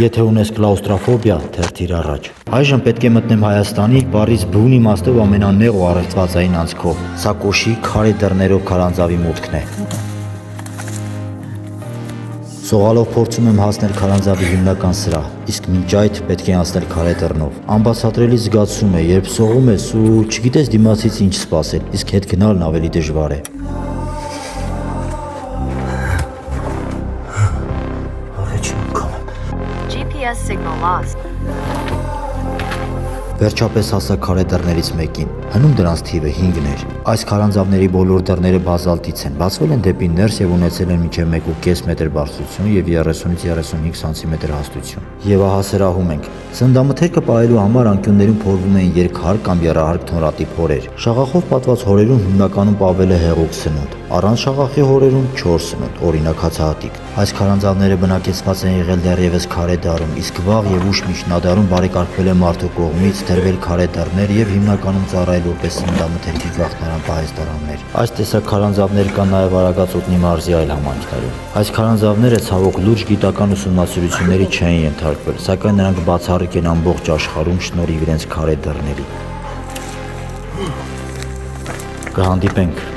Եթե ունես կլաուստրոֆոբիա, թերթիր առաջ։ Այժմ պետք է մտնեմ Հայաստանի Պարիզ բուն իմաստով ամենանեղ ու առեղծվածային անցքով։ Սա կոշի քարե դռներով քարանձավի մուտքն է։ Սողալով փորձում եմ հասնել քարանձավի հիմնական սրահ, իսկ մինչ այդ պետք է անցնել քարե դռնով։ Անբացատրելի զգացում է, երբ սողում ես ու չգիտես դիմացից ինչ սպասել, իսկ հետ գնալն ավելի դժվար է։ GPS signal lost. Վերջապես հասա քարե դռներից մեկին։ Հնում դրանց թիվը 5-ն էր։ Այս քարանձավների բոլոր դռները բազալտից են, բացվել են դեպի ներս եւ ունեցել են մինչեւ 1.5 մետր բարձրություն եւ 30-ից 35 սանտիմետր հաստություն։ Եվ ահա սրահում ենք։ Սննդամթերքը պահելու համար անկյուններում փորվում էին երկհարկ կամ եռահարկ թոնրատիպ հորեր։ Շաղախով պատված հորերում հիմնականում պահվել է հեղուկ սնունդ, առանց շաղախի հորերում 4 սնունդ, օրինակ հացահատիկ։ Այս քարանձավները բնակեցված են եղել դեռևս քարե դարում, իսկ վաղ եւ ուշ միջնադարում բարեկարգվել է մարդու կողմից, դրվել քարե դռներ եւ հիմնականում ծառայել որպես սննդամթերքի գաղտնարան պահեստարաններ։ Այս տեսակ քարանձավներ կան նաեւ Արագածոտնի մարզի այլ համայնքներում։ Այս քարանձավները ցավոք լուրջ գիտական ուսումնասիրությունների չեն ենթարկվել, սակայն նրանք բացառիկ են ամբողջ աշխարհում շնորհիվ իրենց քարե դռների։ Կհանդիպենք։